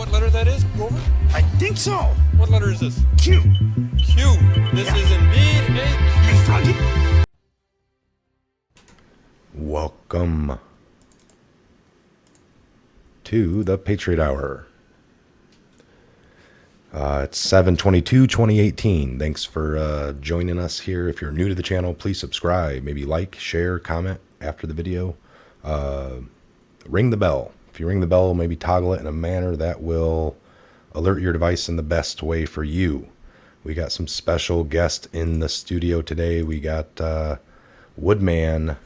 what letter that is, Grover? I think so. What letter is this? Q. Q. This is indeed a Hey, Q. Froggy. Welcome to the Patriot Hour. It's 7/22/2018. Thanks for joining us here. If you're new to the channel, please subscribe. Maybe like, share, comment after the video. Ring the bell. If you ring the bell, maybe toggle it in a manner that will alert your device in the best way for you. We got some special guests in the studio today. We got Woodman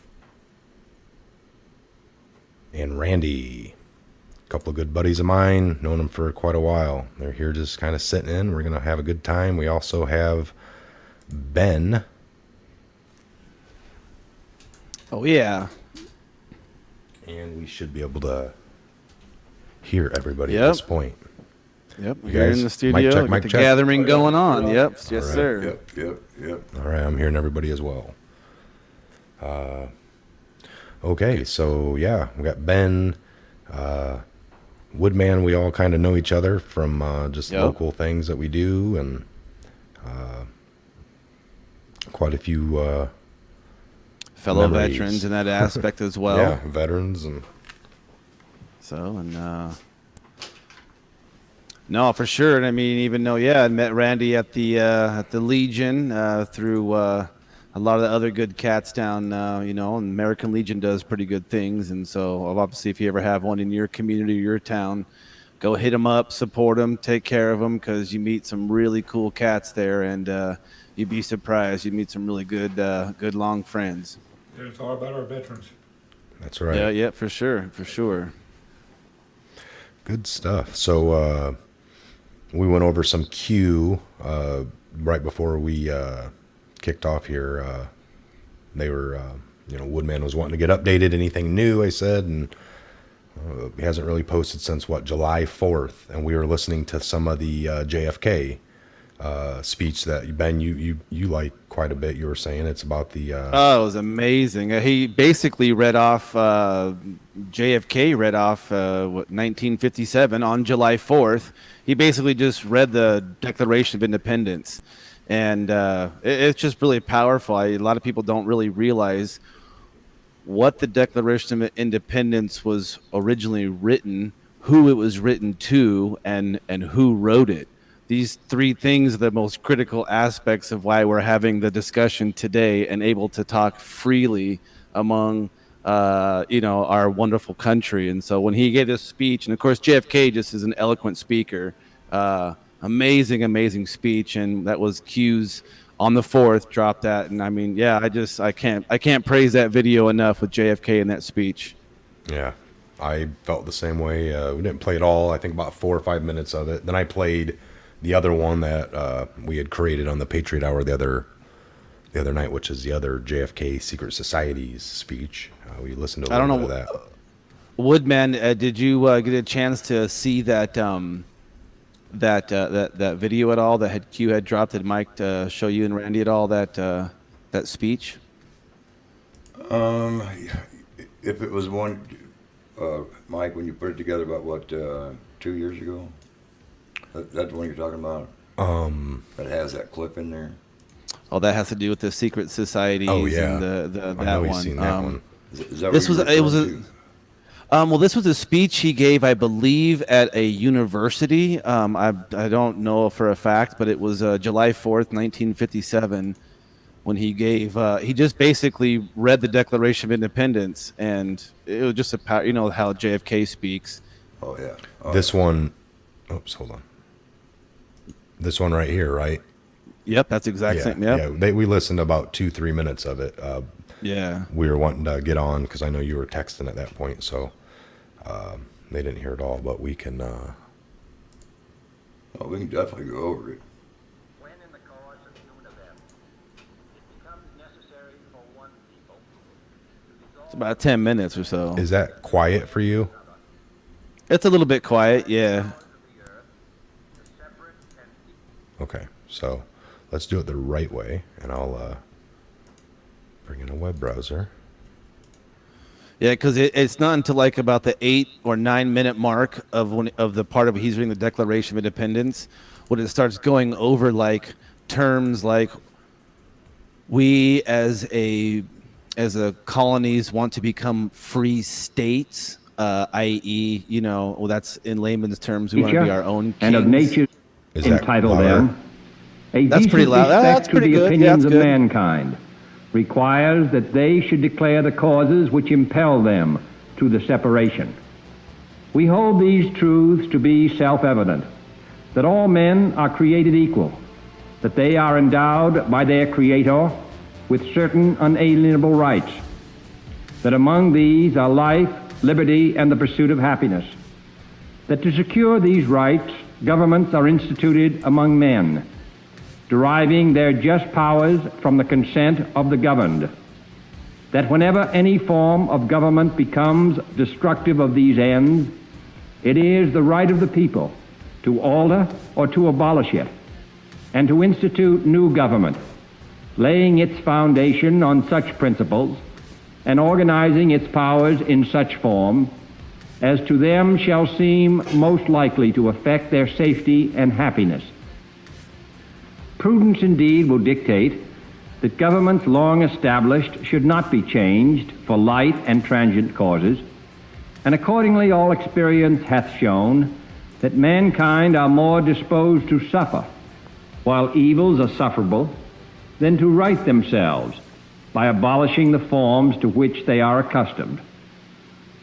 and Randy. Couple of good buddies of mine, known them for quite a while. They're here just kind of sitting in. We're going to have a good time. We also have Ben. Oh, yeah. And we should be able to hear everybody Yep. at this point. Yep, You here guys, in the studio. mic check, Got mic the check. gathering going on. Yep, yes, right. sir. Yep. All right, I'm hearing everybody as well. Okay, so yeah, we got Ben, Woodman. We all kind of know each other from just Yep. local things that we do, and quite a few Fellow memories. veterans in that aspect as well. yeah, veterans and So, and no, for sure. And I mean, even though, I met Randy at the Legion through a lot of the other good cats down, and American Legion does pretty good things. And so, obviously, if you ever have one in your community or your town, go hit them up, support them, take care of them, because you meet some really cool cats there, and you'd be surprised. You meet some really good long friends. Yeah, it's all about our veterans. that's right. Yeah, for sure, for sure. Good stuff. So we went over some Q right before we kicked off here. They were, Woodman was wanting to get updated. Anything new, I said, and he hasn't really posted since, July 4th. And we were listening to some of the JFK speech that, Ben, you like quite a bit. You were saying it's about the... Oh, it was amazing. He basically read off, JFK read off 1957 on July 4th. He basically just read the Declaration of Independence. And it's just really powerful. A lot of people don't really realize what the Declaration of Independence was originally written, who it was written to, and who wrote it. These three things are the most critical aspects of why we're having the discussion today and able to talk freely among, our wonderful country. And so when he gave this speech, and of course JFK just is an eloquent speaker, amazing speech, and that was Q's on the 4th. Dropped that, and I mean, I can't praise that video enough with JFK in that speech. Yeah, I felt the same way. We didn't play it all. I think about 4 or 5 minutes of it. Then I played the other one that we had created on the Patriot Hour the other night, which is the other JFK Secret Society's speech. We listened to a little bit of that. Woodman, did you get a chance to see that that video at all that Q had dropped? Did Mike show you and Randy at all that speech? If it was one, Mike, when you put it together about 2 years ago, that's the one you're talking about. That has that clip in there. Oh, that has to do with the secret societies. Oh, yeah. And I that know one. he's seen that one. Is that This what was you're it was referring a to? well, this was a speech he gave, I believe, at a university. I don't know for a fact, but it was July 4th, 1957, when he gave. He just basically read the Declaration of Independence, and it was just how JFK speaks. Oh yeah. This one, oops, hold on. This one right here, right? Yep, that's exact same. Yep. Yeah. We listened to about 2-3 minutes of it. Yeah. We were wanting to get on because I know you were texting at that point, so they didn't hear it all. But we can. Oh, we can definitely go over it. When in the course of human events, it becomes necessary for one people to dissolve It's about 10 minutes or so. Is that quiet for you? It's a little bit quiet, yeah. the earth to separate and equal. Okay, so let's do it the right way, and I'll bring in a web browser. Yeah, because it's not until like about the 8 or 9 minute mark of the part of he's reading the Declaration of Independence when it starts going over like terms like we as a colonies want to become free states, i.e., well, that's in layman's terms, we want to be our own kings. And of nature Is that entitle louder? them. A That's pretty decent loud. respect That's to pretty the good. Yeah, opinions that's of good. mankind requires that they should declare the causes which impel them to the separation. We hold these truths to be self-evident, that all men are created equal, that they are endowed by their Creator with certain unalienable rights, that among these are life, liberty, and the pursuit of happiness, that to secure these rights, governments are instituted among men, deriving their just powers from the consent of the governed, that whenever any form of government becomes destructive of these ends, it is the right of the people to alter or to abolish it, and to institute new government, laying its foundation on such principles and organizing its powers in such form as to them shall seem most likely to affect their safety and happiness. Prudence indeed will dictate that governments long established should not be changed for light and transient causes, and accordingly all experience hath shown that mankind are more disposed to suffer, while evils are sufferable, than to right themselves by abolishing the forms to which they are accustomed.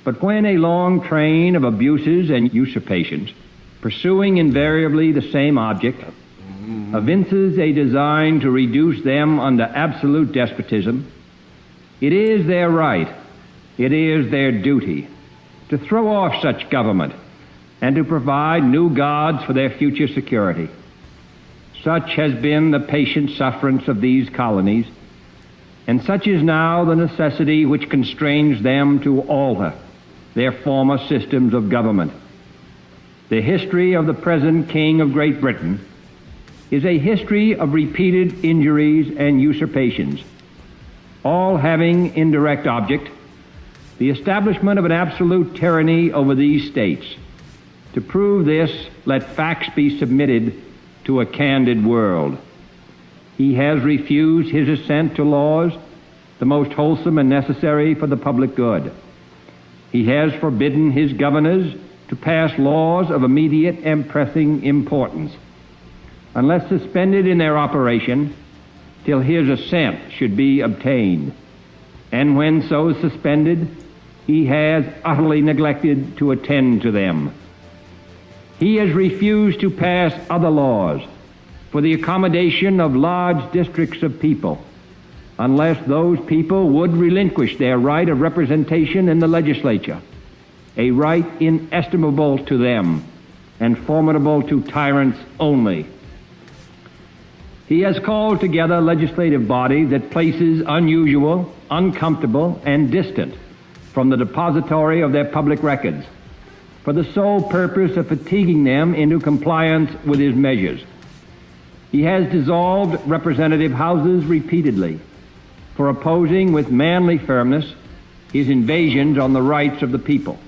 But when a long train of abuses and usurpations, pursuing invariably the same object, evinces a design to reduce them under absolute despotism, it is their right, it is their duty, to throw off such government and to provide new gods for their future security. Such has been the patient sufferance of these colonies, and such is now the necessity which constrains them to alter their former systems of government. The history of the present King of Great Britain is a history of repeated injuries and usurpations, all having in direct object the establishment of an absolute tyranny over these states. To prove this, let facts be submitted to a candid world. He has refused his assent to laws, the most wholesome and necessary for the public good. He has forbidden his governors to pass laws of immediate and pressing importance, unless suspended in their operation till his assent should be obtained. And when so suspended, he has utterly neglected to attend to them. He has refused to pass other laws for the accommodation of large districts of people, unless those people would relinquish their right of representation in the legislature, a right inestimable to them and formidable to tyrants only. He has called together legislative bodies at places unusual, uncomfortable, and distant from the depository of their public records, for the sole purpose of fatiguing them into compliance with his measures. He has dissolved representative houses repeatedly for opposing with manly firmness his invasions on the rights of the people.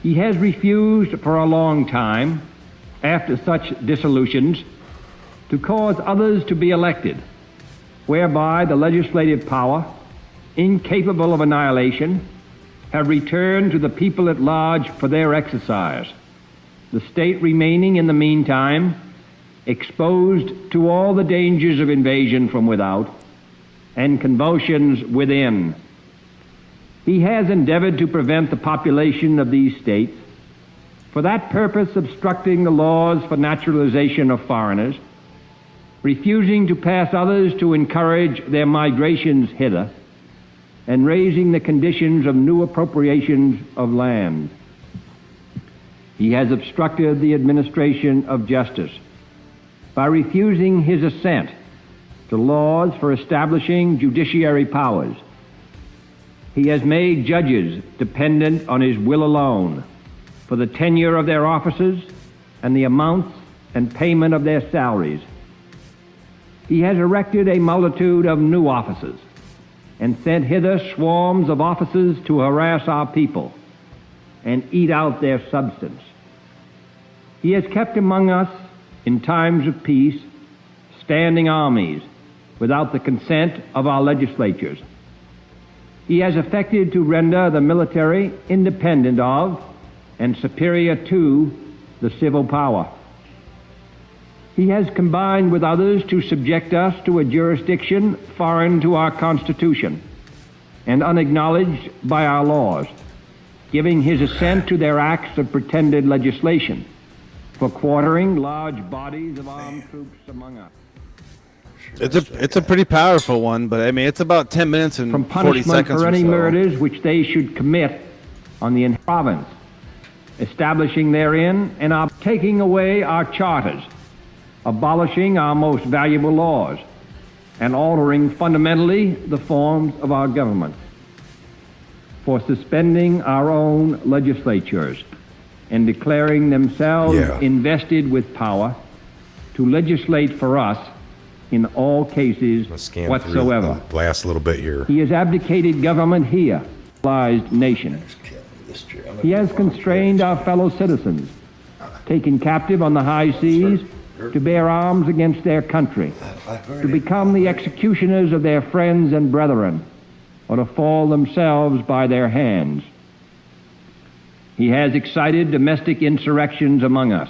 He has refused for a long time, after such dissolutions, to cause others to be elected, whereby the legislative power, incapable of annihilation, have returned to the people at large for their exercise, the state remaining in the meantime exposed to all the dangers of invasion from without and convulsions within. He has endeavored to prevent the population of these states, for that purpose obstructing the laws for naturalization of foreigners, refusing to pass others to encourage their migrations hither, and raising the conditions of new appropriations of land. He has obstructed the administration of justice by refusing his assent to laws for establishing judiciary powers. He has made judges dependent on his will alone for the tenure of their offices and the amounts and payment of their salaries. He has erected a multitude of new offices and sent hither swarms of officers to harass our people and eat out their substance. He has kept among us, in times of peace, standing armies without the consent of our legislatures. He has affected to render the military independent of and superior to the civil power. He has combined with others to subject us to a jurisdiction foreign to our Constitution and unacknowledged by our laws, giving his assent to their acts of pretended legislation for quartering large bodies of armed troops among us. It's a pretty powerful one, but I mean it's about 10 minutes and From 40 punishment seconds for or any so. murders which they should commit on the province, establishing therein and taking away our charters, abolishing our most valuable laws, and altering fundamentally the forms of our government, for suspending our own legislatures and declaring themselves invested with power to legislate for us in all cases Let's scan whatsoever. through the last little bit here. He has abdicated government here, civilized nation. He has constrained our fellow citizens, taken captive on the high seas to bear arms against their country, to become the executioners of their friends and brethren, or to fall themselves by their hands. He has excited domestic insurrections among us,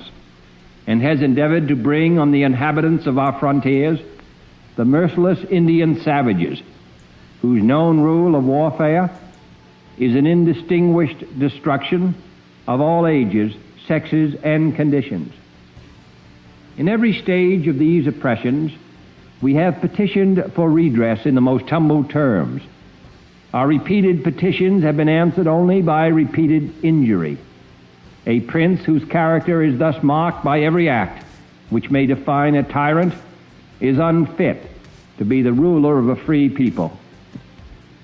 and has endeavored to bring on the inhabitants of our frontiers the merciless Indian savages, whose known rule of warfare is an indistinguished destruction of all ages, sexes, and conditions. In every stage of these oppressions, we have petitioned for redress in the most humble terms. Our repeated petitions have been answered only by repeated injury. A prince whose character is thus marked by every act which may define a tyrant is unfit to be the ruler of a free people.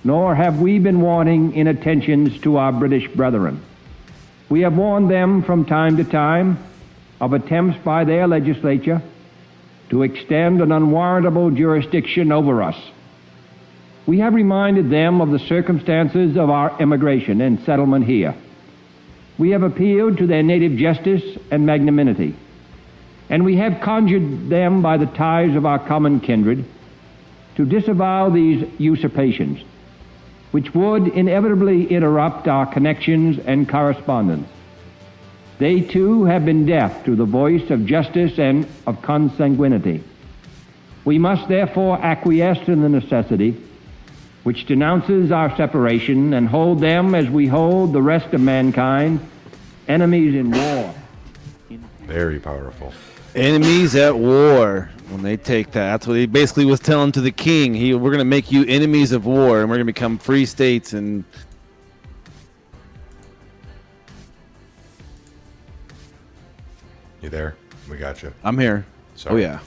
Nor have we been wanting in attentions to our British brethren. We have warned them from time to time of attempts by their legislature to extend an unwarrantable jurisdiction over us. We have reminded them of the circumstances of our immigration and settlement here. We have appealed to their native justice and magnanimity, and we have conjured them by the ties of our common kindred to disavow these usurpations, which would inevitably interrupt our connections and correspondence. They too have been deaf to the voice of justice and of consanguinity. We must therefore acquiesce in the necessity which denounces our separation and hold them as we hold the rest of mankind, enemies in war. Very powerful. Enemies at war. When they take that, that's what he basically was telling to the king. We're going to make you enemies of war, and we're going to become free states. And You there? We got you. I'm here. Sorry. Oh yeah.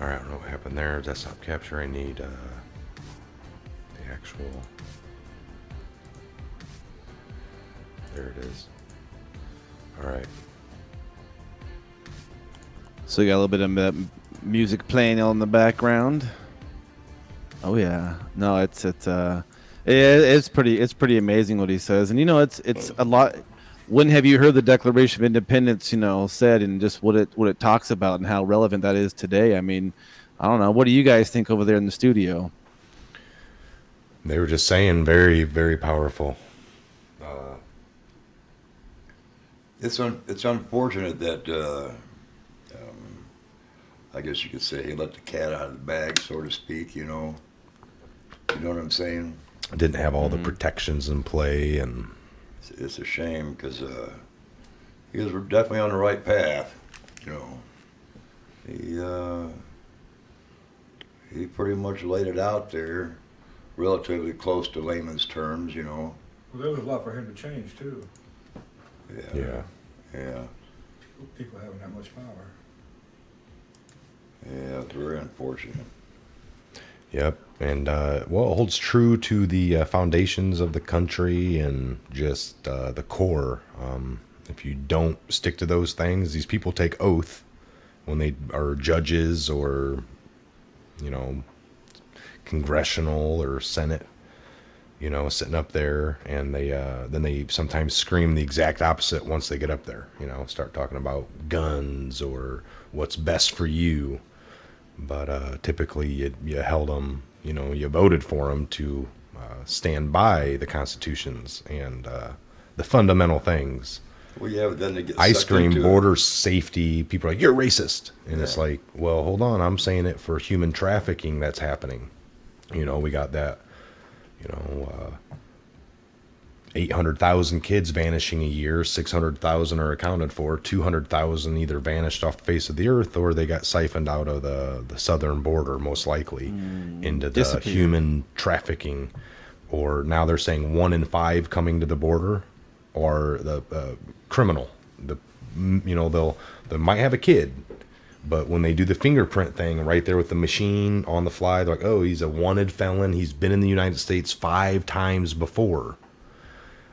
All right, I don't know what happened there. Desktop capture. I need the actual. There it is. All right. So you got a little bit of music playing in the background. Oh yeah. No, it's pretty amazing what he says, and it's a lot. When have you heard the Declaration of Independence, said, and just what it talks about and how relevant that is today? I mean, I don't know. What do you guys think over there in the studio? They were just saying very, very powerful. It's unfortunate that I guess you could say he let the cat out of the bag, so to speak. You know what I'm saying? Didn't have all the protections in play, and It's a shame because he was definitely on the right path. He pretty much laid it out there, relatively close to layman's terms. Well, there was a lot for him to change too. yeah. People having that much power. Yeah, it's very unfortunate. Yep. And, it holds true to the foundations of the country and just the core. If you don't stick to those things, these people take oath when they are judges or, congressional or Senate you know, sitting up there, and they then they sometimes scream the exact opposite once they get up there. You know, start talking about guns or what's best for you. But typically, you held them. You know, you voted for them to stand by the constitutions and the fundamental things. Well, yeah, but then they get Ice sucked cream, into it. border safety. People are like, you're racist. And it's Yeah. like, well, hold on. I'm saying it for human trafficking that's happening. You know, we got that, you know, 800,000 kids vanishing a year. 600,000 are accounted for. 200,000 either vanished off the face of the earth or they got siphoned out of the southern border, most likely, into the disappeared. human trafficking. Or now they're saying 1 in 5 coming to the border are the criminal. You know, they might have a kid, but when they do the fingerprint thing right there with the machine on the fly, they're like, oh, he's a wanted felon. He's been in the United States 5 times before.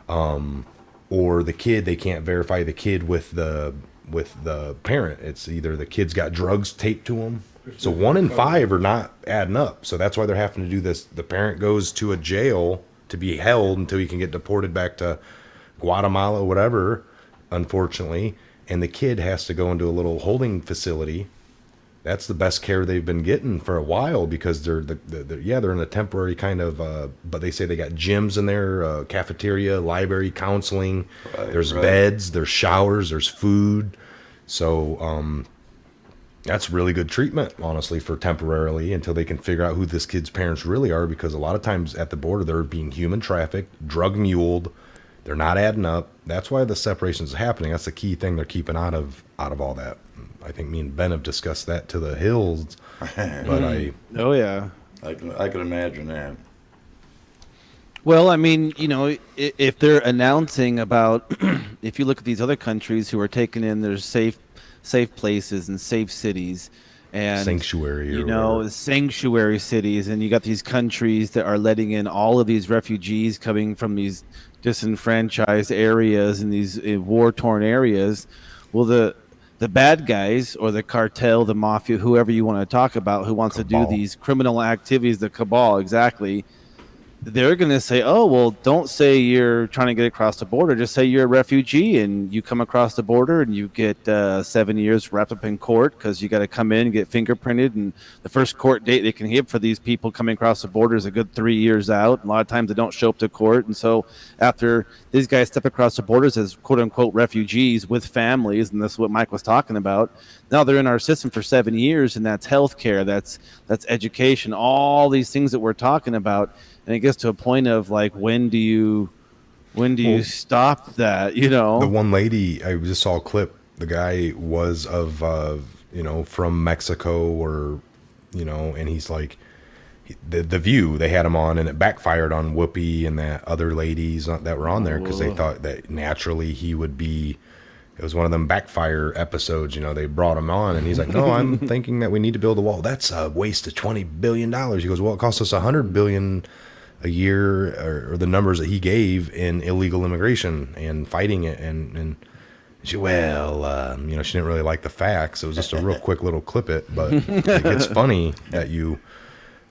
Or the kid, they can't verify the kid with the parent. It's either the kid's got drugs taped to him. So 1 in 5 are not adding up. So that's why they're having to do this. The parent goes to a jail to be held until he can get deported back to Guatemala or whatever, unfortunately. And the kid has to go into a little holding facility. That's the best care they've been getting for a while because they're in a temporary kind of, but they say they got gyms in there, cafeteria, library, counseling. There's beds, there's showers, there's food. So that's really good treatment, honestly, for temporarily until they can figure out who this kid's parents really are, because a lot of times at the border they're being human trafficked, drug muled. They're not adding up. That's why the separation is happening. That's the key thing they're keeping out of all that. I think me and Ben have discussed that to the hills, but Oh yeah. I can imagine that. Well, I mean, you know, if they're announcing about, if you look at these other countries who are taking in their safe places and safe cities, and sanctuary, or you know, whatever. sanctuary cities, and you got these countries that are letting in all of these refugees coming from these disenfranchised areas and these war-torn areas. Well, the bad guys or the cartel, the mafia, whoever you want to talk about, who wants to do these criminal activities, the cabal, exactly. They're going to say, oh, well, don't say you're trying to get across the border. Just say you're a refugee and you come across the border and you get 7 years wrapped up in court because you got to come in and get fingerprinted. And the first court date they can give for these people coming across the border is a good 3 years out. A lot of times they don't show up to court. And so after these guys step across the borders as quote unquote refugees with families, and that's what Mike was talking about, now they're in our system for 7 years, and that's healthcare, that's education, all these things that we're talking about. And it gets to a point of like, when do you stop that? You know, The one lady, I just saw a clip. The guy was of, you know, from Mexico, or, you know, and he's like, the View, they had him on, and it backfired on Whoopi and that other ladies that were on there because they thought that naturally he would be. It was one of them backfire episodes, you know. They brought him on, and he's like, "No, I'm thinking that we need to build a wall. That's a waste of $20 billion." He goes, "Well, it costs us $100 billion a year, or the numbers that he gave in illegal immigration and fighting it." And she, well, you know, she didn't really like the facts. It was just a real quick little clip it, but it gets funny that you.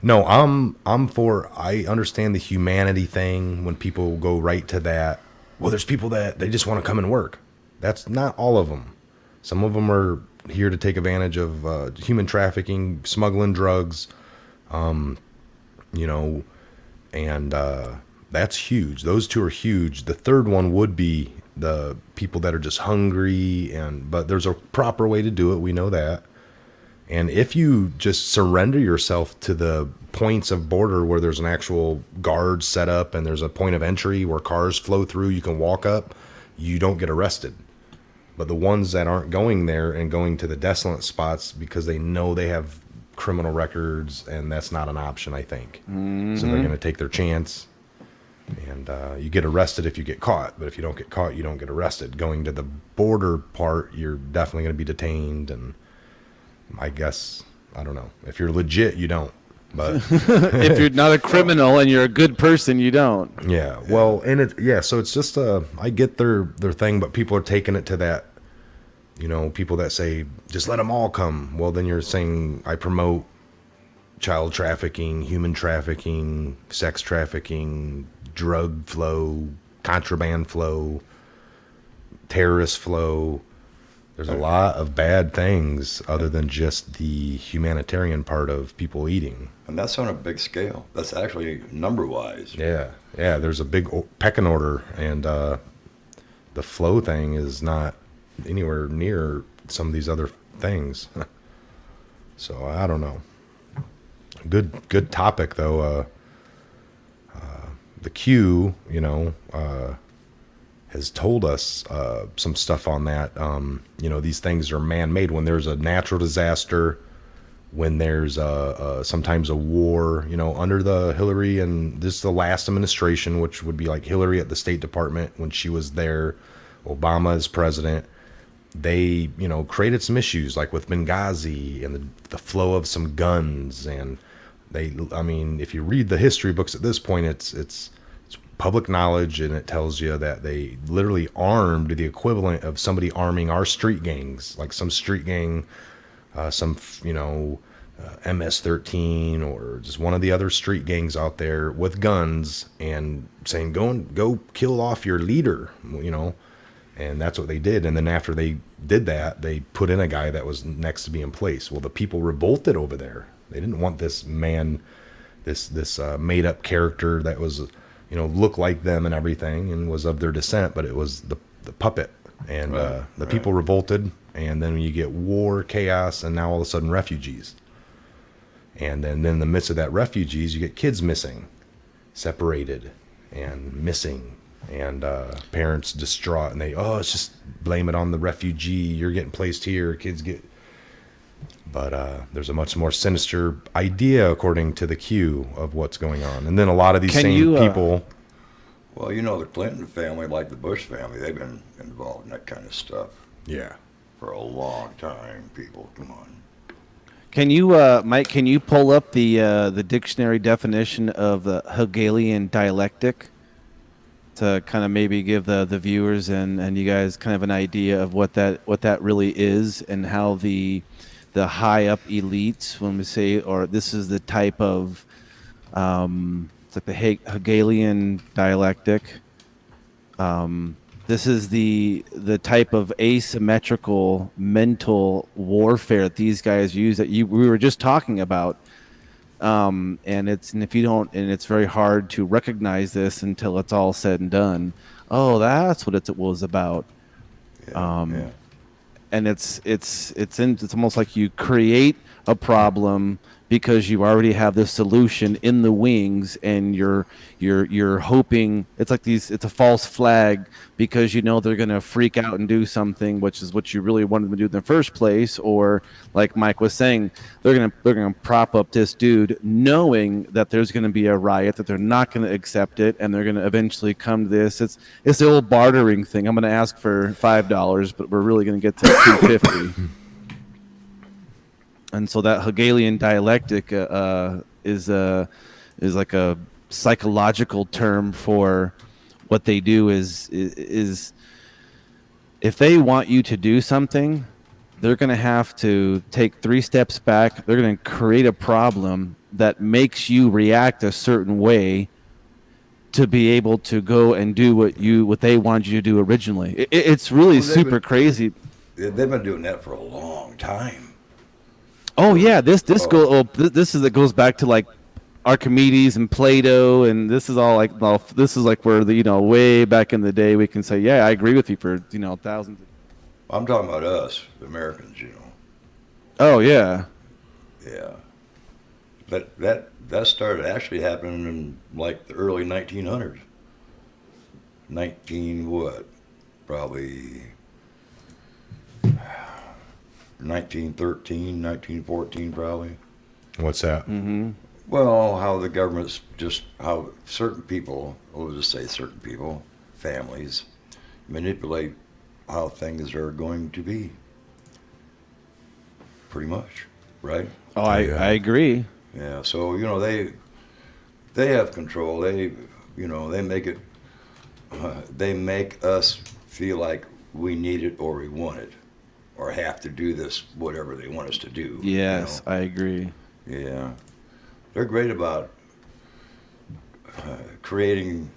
No, I'm for. I understand the humanity thing when people go right to that. Well, there's people that they just want to come and work. That's not all of them. Some of them are here to take advantage of human trafficking, smuggling drugs, you know, and that's huge. Those two are huge. The third one would be the people that are just hungry, but there's a proper way to do it. We know that. And if you just surrender yourself to the points of border where there's an actual guard set up and there's a point of entry where cars flow through, you can walk up, you don't get arrested. But the ones that aren't going there and going to the desolate spots because they know they have criminal records, and that's not an option, I think. Mm-hmm. So they're going to take their chance. And you get arrested if you get caught. But if you don't get caught, you don't get arrested. Going to the border part, you're definitely going to be detained. And I guess, I don't know. If you're legit, you don't. But if you're not a criminal and you're a good person, you don't. Yeah. Well, and so it's just I get their thing, but people are taking it to that, you know, people that say just let them all come. Well, then you're saying I promote child trafficking, human trafficking, sex trafficking, drug flow, contraband flow, terrorist flow. There's a lot of bad things other than just the humanitarian part of people eating. And that's on a big scale. That's actually number-wise. Yeah, there's a big pecking order, and the flow thing is not anywhere near some of these other things. So I don't know. Good topic though. The Q, has told us some stuff on that. These things are man-made. When there's a natural disaster, when there's sometimes a war, under the Hillary, and this is the last administration, which would be like Hillary at the State Department when she was there, Obama as president, they, created some issues like with Benghazi and the flow of some guns. And if you read the history books at this point, it's public knowledge, and it tells you that they literally armed the equivalent of somebody arming our street gangs, like some street gang, MS-13 or just one of the other street gangs out there with guns, and saying, go kill off your leader, and that's what they did. And then after they did that, they put in a guy that was next to be in place. Well, the people revolted over there. They didn't want this man, this made up character that was, looked like them and everything and was of their descent, but it was the puppet. And the people revolted, and then you get war, chaos, and now all of a sudden refugees. And then in the midst of that refugees, you get kids missing, separated, and missing. And parents distraught, and it's just blame it on the refugee. You're getting placed here, kids get. But there's a much more sinister idea, according to the Q, of what's going on. And then a lot of these people. Well, the Clinton family, like the Bush family, they've been involved in that kind of stuff. Yeah. For a long time, people. Come on. Can you, Mike? Can you pull up the dictionary definition of the Hegelian dialectic to kind of maybe give the viewers and you guys kind of an idea of what that really is, and how the high up elites, when we say, or this is the type of it's like the Hegelian dialectic. This is the type of asymmetrical mental warfare that these guys use that we were just talking about. And it's very hard to recognize this until it's all said and done. Oh, that's what it was about. Yeah. And it's almost like you create a problem because you already have the solution in the wings, and you're hoping it's a false flag because they're going to freak out and do something, which is what you really wanted them to do in the first place. Or like Mike was saying, they're going to prop up this dude knowing that there's going to be a riot, that they're not going to accept it, and they're going to eventually come to this. It's the old bartering thing. I'm going to ask for $5, but we're really going to get to $2.50. And so that Hegelian dialectic is like a psychological term for what they do. Is if they want you to do something, they're going to have to take 3 steps back. They're going to create a problem that makes you react a certain way to be able to go and do what they wanted you to do originally. It's really super crazy. They've been doing that for a long time. Oh yeah, this goes back to like Archimedes and Plato, and this is all like, well, this is like where way back in the day we can say, yeah, I agree with you for thousands. I'm talking about us, the Americans. Oh yeah. Yeah. But that started actually happening in like the early 1900s. Probably 1913, 1914 probably. What's that? Mm-hmm. Well, how the government's how certain people, we'll just say certain people, families, manipulate how things are going to be. Pretty much, right? Oh, I agree. Yeah, so, they have control. They make it, they make us feel like we need it or we want it, or have to do this, whatever they want us to do. Yes, I agree. Yeah. They're great about creating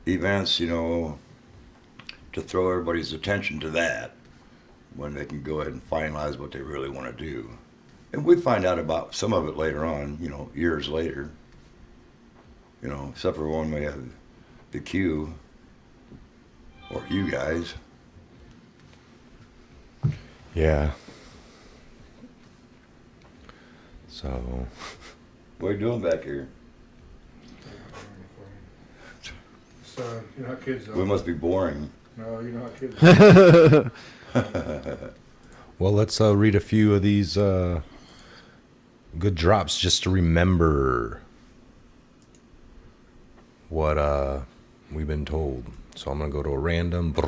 events, you know, to throw everybody's attention to that when they can go ahead and finalize what they really want to do. And we find out about some of it later on, you know, years later. You know, except for when we have the Q, or you guys. Yeah. So, What are you doing back here? So, you know how kids are. We must be boring. No, you know how kids are. well, let's read a few of these good drops just to remember what we've been told. So I'm gonna go to a random. Hit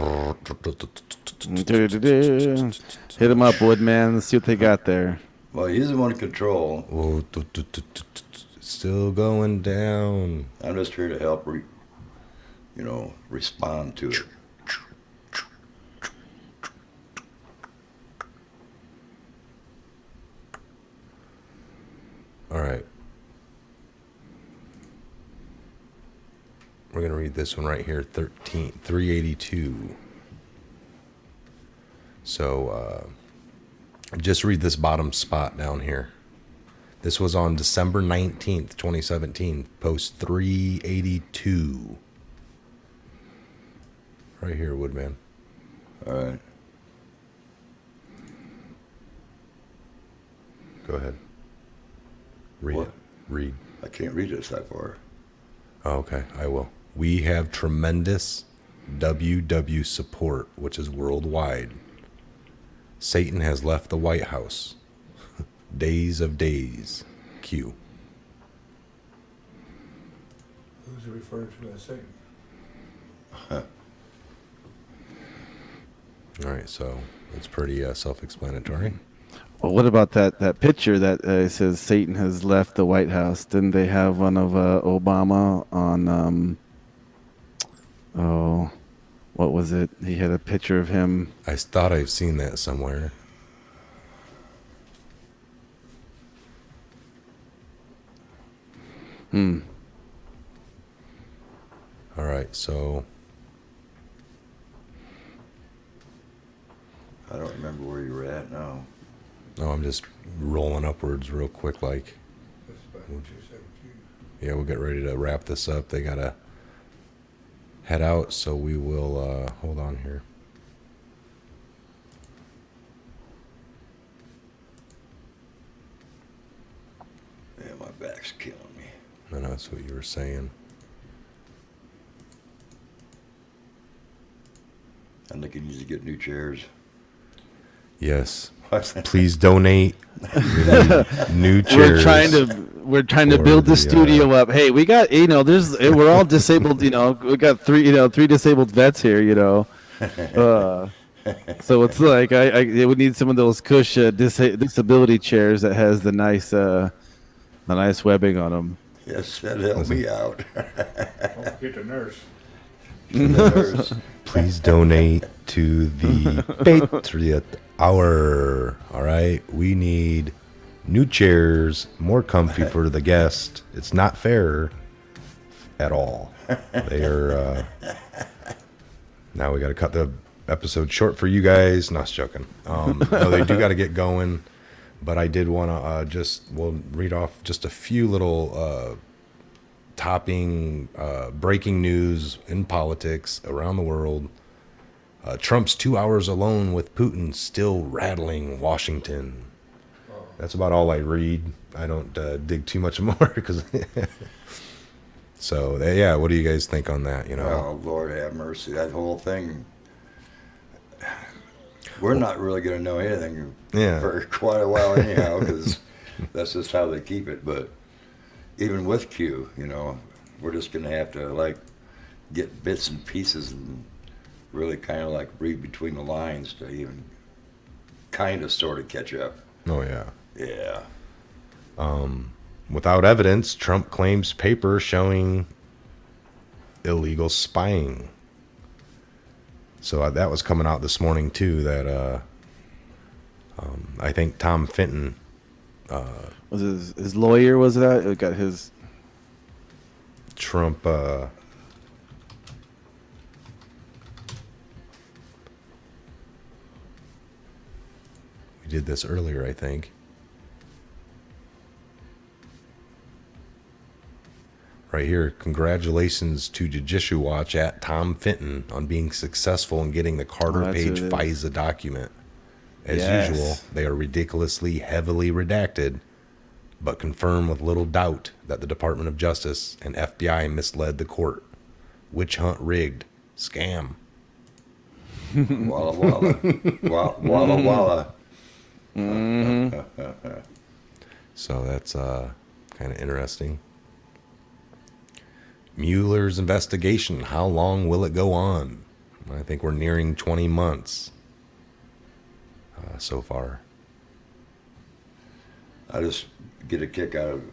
them up, Woodman. Let's see what they got there. Well, he's the one in control. Oh, still going down. I'm just here to help, respond to it. All right. We're going to read this one right here, 382. So, just read this bottom spot down here. This was on December 19th, 2017, post 382. Right here, Woodman. All right. Go ahead. Read What? it. Read. I can't read this that far. Oh, okay, I will. We have tremendous WW support, which is worldwide. Satan has left the White House. Days of days. Q. Who's he referring to as Satan? All right, so it's pretty self-explanatory. Well, what about that picture that says Satan has left the White House? Didn't they have one of Obama on? What was it? He had a picture of him. I thought I've seen that somewhere. All right, so I don't remember where you were at now. no, I'm just rolling upwards real quick. Like, That's about 217. yeah, we'll get ready to wrap this up. They gotta head out, so we will hold on here. Yeah, my back's killing me. I know that's what you were saying. I think you need to get new chairs. Yes. Please donate. New chairs. We're trying to for build the the, studio up. Hey, we got we're all disabled. We got three disabled vets here. So it's like I would need some of those cush disability chairs that has the nice webbing on them. Yes, that helped me out. Don't forget the nurse. Nurse. Please donate to the Patriot Hour. All right. We need new chairs, more comfy for the guest. It's not fair at all. They are. Now we got to cut the episode short for you guys. No, I was joking. No, they do got to get going. But I did want to we'll read off just a few little breaking news in politics around the world. Trump's 2 hours alone with Putin still rattling Washington. That's about all I read. I don't dig too much more because. So yeah, what do you guys think on that? Oh, Lord have mercy. That whole thing. We're not really going to know anything for quite a while anyhow, because that's just how they keep it. But even with Q, we're just going to have to get bits and pieces and really kind of read between the lines to even kind of sort of catch up. Oh yeah. Yeah. Without evidence, Trump claims paper showing illegal spying. So that was coming out this morning too. That I think Tom Fenton Was his lawyer? Was that? It got his Trump We did this earlier, I think. Right here, congratulations to Judicial Watch at Tom Fenton on being successful in getting the Carter that's Page who it is. FISA document. As Yes. usual, they are ridiculously heavily redacted, but confirm with little doubt that the Department of Justice and FBI misled the court. Witch hunt rigged. Scam. Walla walla. Walla walla. So that's kind of interesting. Mueller's investigation. How long will it go on? I think we're nearing 20 months so far. I just get a kick out of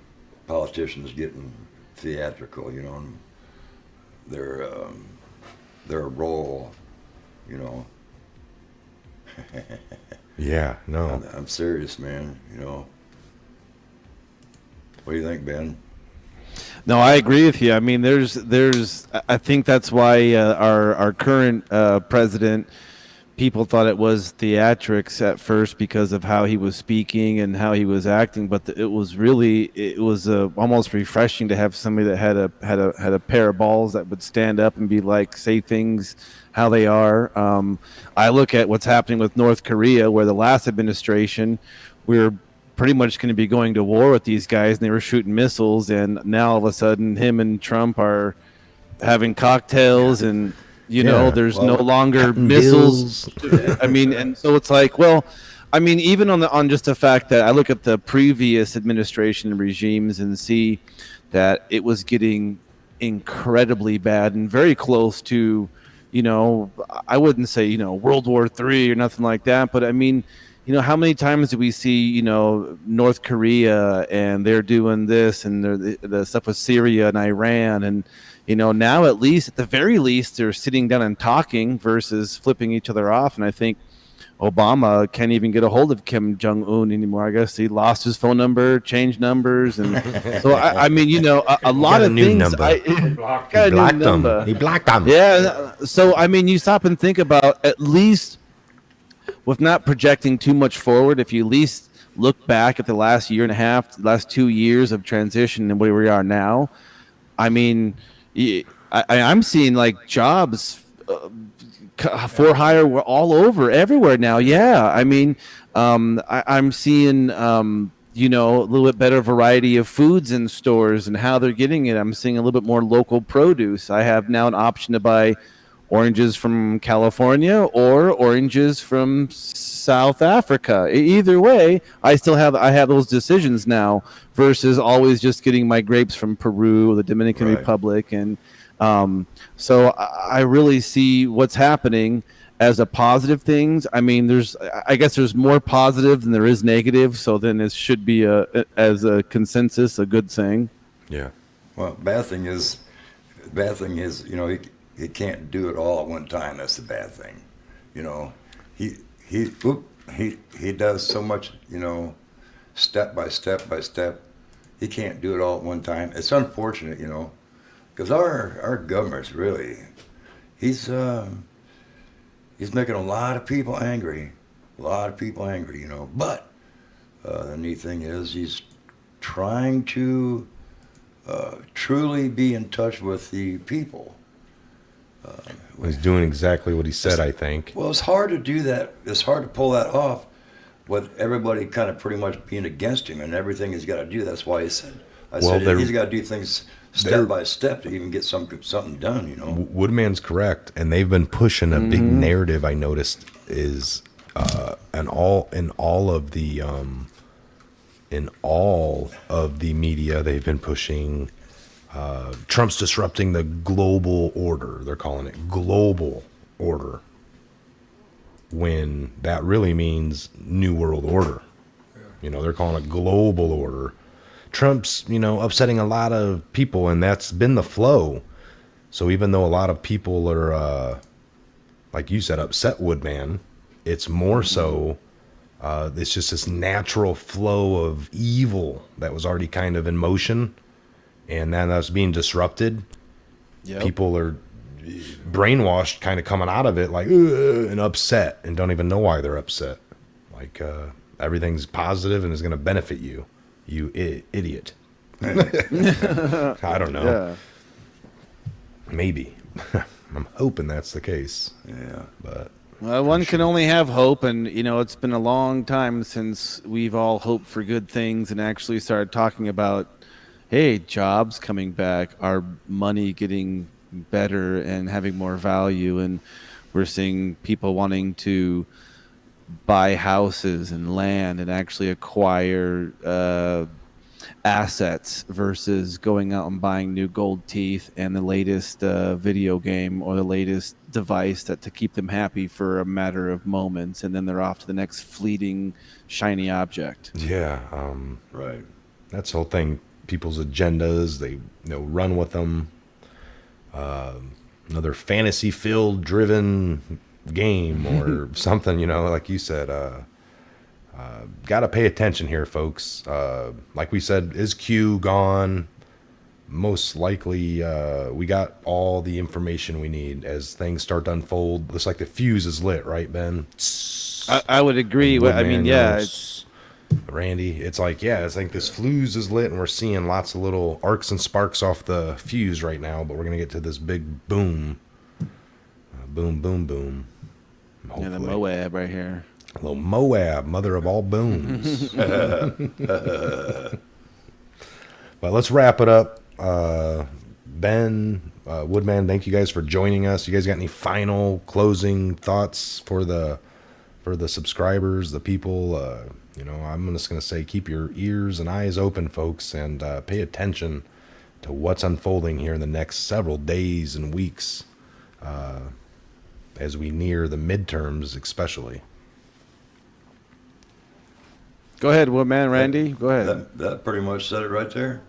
politicians getting theatrical, you know, and their role, you know. Yeah, no. I'm serious, man, you know. What do you think, Ben? No, I agree with you. I mean, I think that's why our current president, people thought it was theatrics at first because of how he was speaking and how he was acting, but it was almost refreshing to have somebody that had a pair of balls that would stand up and be like, say things how they are. I look at what's happening with North Korea, where the last administration, we're pretty much going to be going to war with these guys, and they were shooting missiles, and now all of a sudden him and Trump are having cocktails, and there's no longer missiles. I mean, and so it's like, well, I mean, even on just the fact that I look at the previous administration regimes and see that it was getting incredibly bad and very close to, I wouldn't say, World War III or nothing like that, but I mean, how many times do we see, North Korea and they're doing this, and the stuff with Syria and Iran, and now at the very least they're sitting down and talking versus flipping each other off. And I think Obama can't even get a hold of Kim Jong-un anymore. I guess he lost his phone number, changed numbers, and so I mean, a lot of new things. Number. He blocked them. He blocked them. Yeah. So I mean, you stop and think about, at least with not projecting too much forward, if you at least look back at the last year and a half, last 2 years of transition and where we are now, I mean, I'm seeing like jobs for hire all over, everywhere now. Yeah, I mean, I'm seeing a little bit better variety of foods in stores and how they're getting it. I'm seeing a little bit more local produce. I have now an option to buy oranges from California or oranges from South Africa. Either way, I have those decisions now versus always just getting my grapes from Peru or the Dominican Republic. And so I really see what's happening as a positive things. I mean, I guess there's more positive than there is negative. So then it should be as a consensus, a good thing. Yeah. Well, bad thing is, he can't do it all at one time. That's the bad thing. He does so much, step by step by step. He can't do it all at one time. It's unfortunate, because our government's really, he's making a lot of people angry. But the neat thing is he's trying to truly be in touch with the people. He's doing exactly what he said, I think. Well, it's hard to do that. It's hard to pull that off with everybody kind of pretty much being against him and everything he's got to do. That's why he's got to do things step by step to even get something done, Woodman's correct, and they've been pushing a big narrative. I noticed is in all of the media, they've been pushing Trump's disrupting the global order. They're calling it global order, when that really means New World Order. They're calling it global order. Trump's, upsetting a lot of people, and that's been the flow. So even though a lot of people are, like you said, upset Woodman, it's more so, it's just this natural flow of evil that was already kind of in motion. And then that's being disrupted. Yep. People are brainwashed, kind of coming out of it like, and upset, and don't even know why they're upset. Like, everything's positive and is going to benefit you. You idiot. I don't know. Yeah. Maybe. I'm hoping that's the case. Yeah. But Well, one can only have hope, and it's been a long time since we've all hoped for good things and actually started talking about, hey, jobs coming back, our money getting better and having more value, and we're seeing people wanting to buy houses and land and actually acquire assets versus going out and buying new gold teeth and the latest video game or the latest device to keep them happy for a matter of moments, and then they're off to the next fleeting shiny object. yeah, Right. that's the whole thing. People's agendas, they run with them. Another fantasy-filled driven game or something, like you said. Got to pay attention here, folks. Like we said, is Q gone? Most likely, we got all the information we need as things start to unfold. Looks like the fuse is lit, right, Ben? I would agree. I mean, yeah, it's, Randy, it's like, I think this fuse is lit, and we're seeing lots of little arcs and sparks off the fuse right now. But we're gonna get to this big boom, boom, boom, boom. yeah, the Moab right here. Little Moab, mother of all booms. But let's wrap it up. Ben, Woodman, thank you guys for joining us. You guys got any final closing thoughts for the subscribers, the people? I'm just going to say keep your ears and eyes open, folks, and pay attention to what's unfolding here in the next several days and weeks as we near the midterms especially. Go ahead, Woodman, Randy. Go ahead. That pretty much said it right there.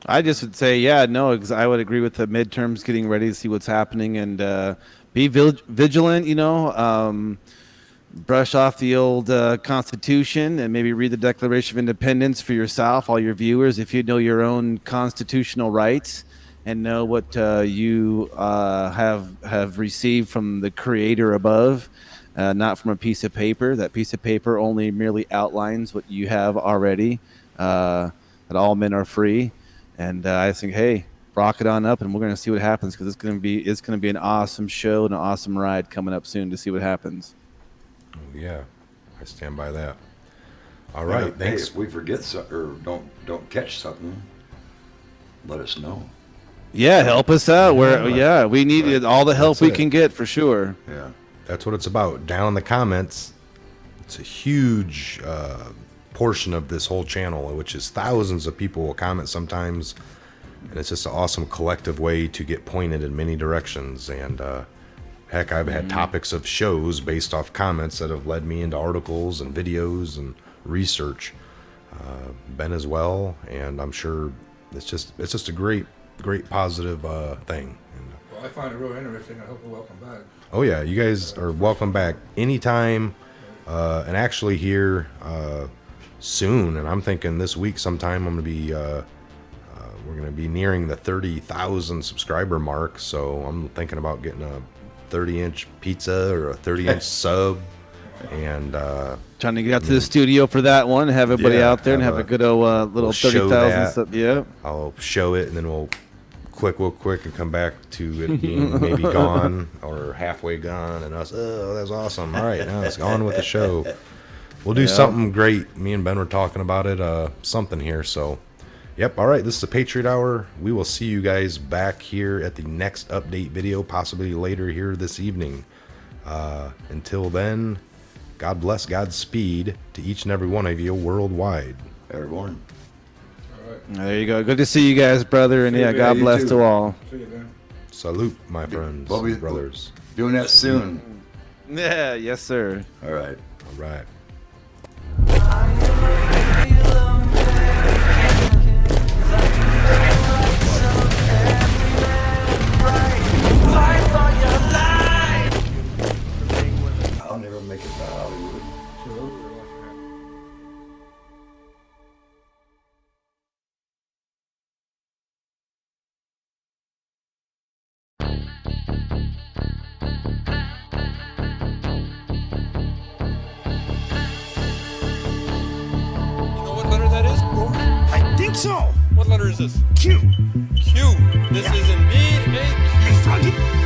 I just would say, because I would agree with the midterms, getting ready to see what's happening, and be vigilant. Brush off the old Constitution and maybe read the Declaration of Independence for yourself, all your viewers, if you know your own constitutional rights and know what you have received from the Creator above, not from a piece of paper. That piece of paper only merely outlines what you have already. That all men are free, and I think, hey, rock it on up, and we're going to see what happens, because it's going to be an awesome show and an awesome ride coming up soon to see what happens. Oh, yeah, I stand by that. All right, thanks. Hey, if we forget something or don't catch something, let us know. Yeah, help us out. We need all the help That's we it. can get for sure. Yeah. That's what it's about. Down in the comments, it's a huge portion of this whole channel, which is thousands of people will comment sometimes, and it's just an awesome collective way to get pointed in many directions. And heck, I've had topics of shows based off comments that have led me into articles and videos and research. Ben as well, and I'm sure it's just a great positive thing. And, Well, I find it real interesting. I hope you're welcome back. oh yeah, you guys are welcome back anytime, and actually here soon. And I'm thinking this week sometime I'm gonna be we're gonna be nearing the 30,000 subscriber mark. So I'm thinking about getting a 30-inch pizza or a 30-inch sub, and Trying to get out to the studio for that one, have everybody Yeah, out there and have have a a good old little we'll show 30,000 that. stuff. Yeah. I'll show it, and then we'll quick and come back to it being maybe gone or halfway gone, and us, oh, that's awesome. All right, now it's on with the show. We'll do something great. Me and Ben were talking about it, something here. So, yep. All right, this is the Patriot Hour. We will see you guys back here at the next update video, possibly later here this evening. Until then, God bless, Godspeed to each and every one of you worldwide. Everyone. All right. There you go. Good to see you guys, brother. And yeah, you, God you bless too. to all. See you then. Salute, my friends, Well, we- brothers. Doing that soon. Yeah, yes, sir. All right. All right. I'll never make it to Hollywood. So, What letter is this? Q. Q. This is indeed a Q. Front.